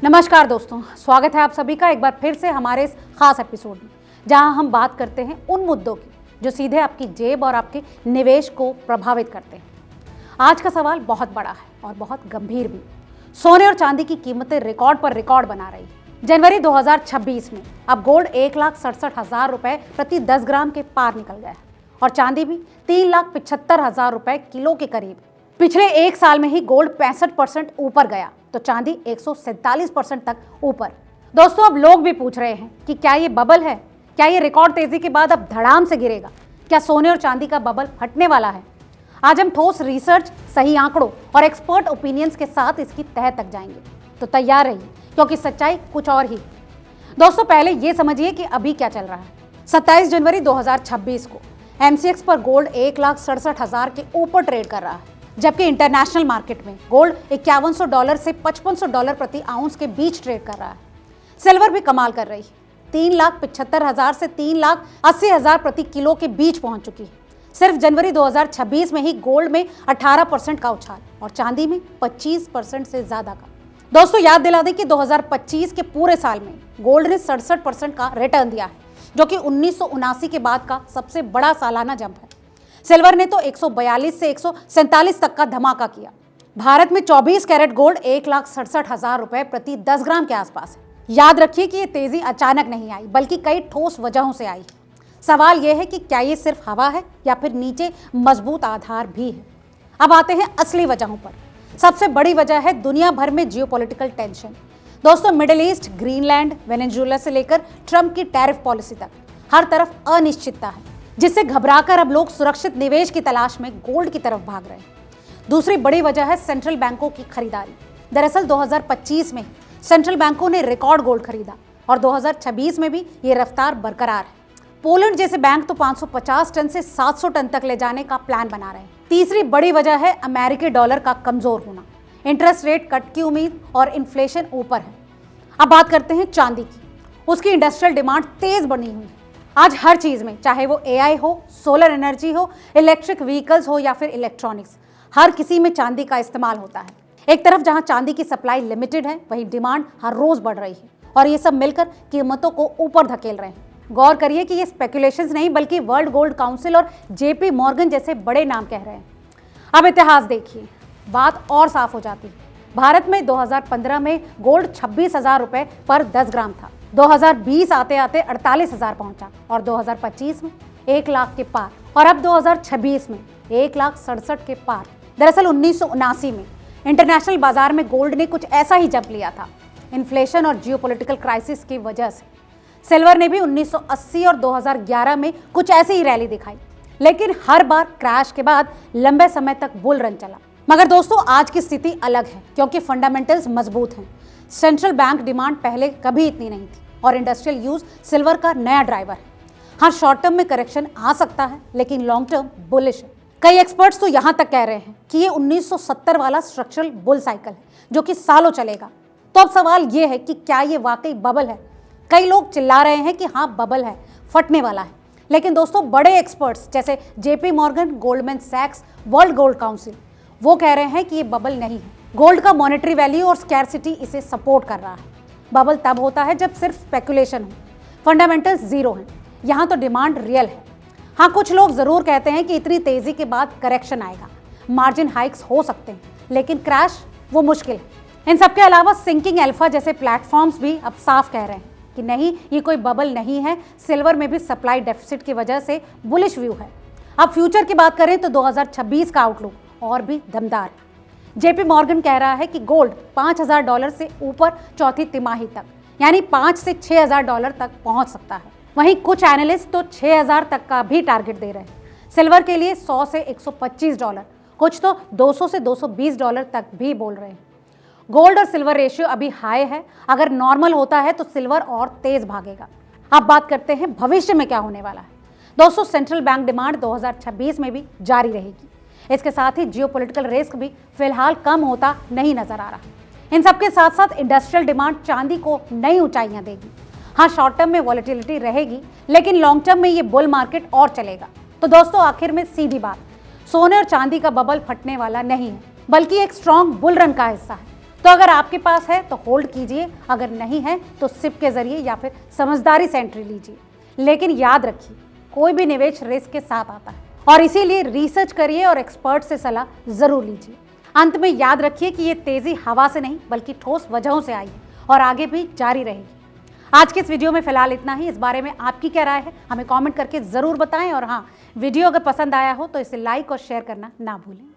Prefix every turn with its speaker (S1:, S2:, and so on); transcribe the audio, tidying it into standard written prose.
S1: नमस्कार दोस्तों, स्वागत है आप सभी का एक बार फिर से हमारे इस खास एपिसोड में, जहां हम बात करते हैं उन मुद्दों की जो सीधे आपकी जेब और आपके निवेश को प्रभावित करते हैं। आज का सवाल बहुत बड़ा है और बहुत गंभीर भी। सोने और चांदी की कीमतें रिकॉर्ड पर रिकॉर्ड बना रही है। जनवरी 2026 में अब गोल्ड 1,67,000 रुपए प्रति 10 ग्राम के पार निकल गया है और चांदी भी 3,75,000 रुपए किलो के करीब। पिछले एक साल में ही गोल्ड 65% ऊपर गया तो चांदी 147% तक ऊपर। दोस्तों, अब लोग भी पूछ रहे हैं कि क्या ये बबल है? क्या ये रिकॉर्ड तेजी के बाद अब धड़ाम से गिरेगा? क्या सोने और चांदी का बबल फटने वाला है? आज हम ठोस रिसर्च, सही आंकड़ों और एक्सपर्ट ओपिनियंस के साथ इसकी तह तक जाएंगे, तो तैयार रहिए क्योंकि सच्चाई कुछ और ही। दोस्तों, पहले ये समझिए कि अभी क्या चल रहा है। 27 जनवरी 2026 को MCX पर गोल्ड 1,67,000 के ऊपर ट्रेड कर रहा है, जबकि इंटरनेशनल मार्केट में गोल्ड $5100 से $5500 प्रति आउंस के बीच ट्रेड कर रहा है। सिल्वर भी कमाल कर रही है, 3,75,000 से 3,80,000 प्रति किलो के बीच पहुंच चुकी है। सिर्फ जनवरी 2026 में ही गोल्ड में 18% का उछाल और चांदी में 25% से ज्यादा का। दोस्तों, याद दिला दें कि 2025 के पूरे साल में गोल्ड ने 67% का रिटर्न दिया है, जो कि 1979 के बाद का सबसे बड़ा सालाना जंप है। सिल्वर ने तो 142 से 147 तक का धमाका किया। भारत में 24 कैरेट गोल्ड 1,67,000 रुपए प्रति 10 ग्राम के आसपास है। याद रखिए कि ये तेजी अचानक नहीं आई, बल्कि कई ठोस वजहों से आई। सवाल यह है कि क्या ये सिर्फ हवा है या फिर नीचे मजबूत आधार भी है। अब आते हैं असली वजहों पर। सबसे बड़ी वजह है दुनिया भर में जियोपॉलिटिकल टेंशन। दोस्तों, मिडिल ईस्ट, ग्रीनलैंड, वेनेजुएला से लेकर ट्रंप की टैरिफ पॉलिसी तक हर तरफ अनिश्चितता है, जिससे घबराकर अब लोग सुरक्षित निवेश की तलाश में गोल्ड की तरफ भाग रहे हैं। दूसरी बड़ी वजह है सेंट्रल बैंकों की खरीदारी। दरअसल 2025 में सेंट्रल बैंकों ने रिकॉर्ड गोल्ड खरीदा और 2026 में भी ये रफ्तार बरकरार है। पोलैंड जैसे बैंक तो 550 टन से 700 टन तक ले जाने का प्लान बना रहे हैं। तीसरी बड़ी वजह है अमेरिकी डॉलर का कमजोर होना। इंटरेस्ट रेट कट की उम्मीद और इन्फ्लेशन ऊपर है। अब बात करते हैं चांदी की। उसकी इंडस्ट्रियल डिमांड तेज बनी हुई है। आज हर चीज में, चाहे वो AI हो, सोलर एनर्जी हो, इलेक्ट्रिक व्हीकल्स हो या फिर इलेक्ट्रॉनिक्स, हर किसी में चांदी का इस्तेमाल होता है। एक तरफ जहां चांदी की सप्लाई लिमिटेड है, वहीं डिमांड हर रोज बढ़ रही है और ये सब मिलकर कीमतों को ऊपर धकेल रहे हैं। गौर करिए कि ये स्पेकुलेशंस नहीं, बल्कि वर्ल्ड गोल्ड काउंसिल और JP मॉर्गन जैसे बड़े नाम कह रहे हैं। अब इतिहास देखिए, बात और साफ हो जाती है। भारत में 2015 में गोल्ड 26,000 रुपए पर 10 ग्राम था। 2020 आते आते 48,000 पहुंचा और 2025 में 1 लाख के पार और अब 2026 में 1,67,000 के पार। दरअसल 1979 में इंटरनेशनल बाजार में गोल्ड ने कुछ ऐसा ही जंप लिया था, इन्फ्लेशन और जियोपॉलिटिकल क्राइसिस की वजह से। सिल्वर ने भी 1980 और 2011 में कुछ ऐसी ही रैली दिखाई, लेकिन हर बार क्रैश के बाद लंबे समय तक बुल रन चला। मगर दोस्तों, आज की स्थिति अलग है क्योंकि फंडामेंटल्स मजबूत हैं। सेंट्रल बैंक डिमांड पहले कभी इतनी नहीं थी और इंडस्ट्रियल यूज सिल्वर का नया ड्राइवर है। हाँ, शॉर्ट टर्म में करेक्शन आ सकता है, लेकिन लॉन्ग टर्म बुलिश है। कई एक्सपर्ट्स तो यहाँ तक कह रहे हैं कि ये 1970 वाला स्ट्रक्चरल बुल साइकिल है जो कि सालों चलेगा। तो अब सवाल ये है कि क्या ये वाकई बबल है? कई लोग चिल्ला रहे हैं कि हाँ बबल है, फटने वाला है। लेकिन दोस्तों, बड़े एक्सपर्ट्स जैसे JP मॉर्गन, गोल्डमैन सैक्स, वर्ल्ड गोल्ड काउंसिल, वो कह रहे हैं कि ये बबल नहीं है। गोल्ड का मॉनेटरी वैल्यू और स्कैरसिटी इसे सपोर्ट कर रहा है। बबल तब होता है जब सिर्फ स्पेकुलेशन हो, फंडामेंटल्स जीरो हैं। यहाँ तो डिमांड रियल है। हाँ, कुछ लोग जरूर कहते हैं कि इतनी तेजी के बाद करेक्शन आएगा, मार्जिन हाइक्स हो सकते हैं, लेकिन क्रैश वो मुश्किल है। इन सबके अलावा सिंकिंग अल्फा जैसे प्लेटफॉर्म्स भी अब साफ कह रहे हैं कि नहीं, ये कोई बबल नहीं है। सिल्वर में भी सप्लाई डेफिसिट की वजह से बुलिश व्यू है। अब फ्यूचर की बात करें तो 2026 का आउटलुक और भी दमदार। JP मॉर्गन कह रहा है कि गोल्ड $5,000 से ऊपर चौथी तिमाही तक, यानी $5,000 से $6,000 तक पहुंच सकता है। वहीं कुछ एनालिस्ट तो 6,000 तक का भी टारगेट दे रहे हैं। सिल्वर के लिए $100 से $125, कुछ तो $200 से $220 तक भी बोल रहे हैं। गोल्ड और सिल्वर रेशियो अभी हाई है। अगर नॉर्मल होता है तो सिल्वर और तेज भागेगा। अब बात करते हैं भविष्य में क्या होने वाला है। दोस्तों, सेंट्रल बैंक डिमांड 2026 में भी जारी रहेगी। इसके साथ ही जियोपॉलिटिकल रिस्क भी फिलहाल कम होता नहीं नजर आ रहा। इन सबके साथ साथ इंडस्ट्रियल डिमांड चांदी को नई ऊंचाइयां देगी। हाँ, शॉर्ट टर्म में वॉलेटिलिटी रहेगी, लेकिन लॉन्ग टर्म में ये बुल मार्केट और चलेगा। तो दोस्तों, आखिर में सीधी बात, सोने और चांदी का बबल फटने वाला नहीं है, बल्कि एक स्ट्रॉन्ग बुल रन का हिस्सा है। तो अगर आपके पास है तो होल्ड कीजिए, अगर नहीं है तो सिप के जरिए या फिर समझदारी से एंट्री लीजिए। लेकिन याद रखिए, कोई भी निवेश रिस्क के साथ आता है और इसीलिए रिसर्च करिए और एक्सपर्ट से सलाह जरूर लीजिए। अंत में याद रखिए कि ये तेजी हवा से नहीं बल्कि ठोस वजहों से आई है और आगे भी जारी रहेगी। आज के इस वीडियो में फिलहाल इतना ही। इस बारे में आपकी क्या राय है हमें कमेंट करके जरूर बताएं और हाँ, वीडियो अगर पसंद आया हो तो इसे लाइक और शेयर करना ना भूलें।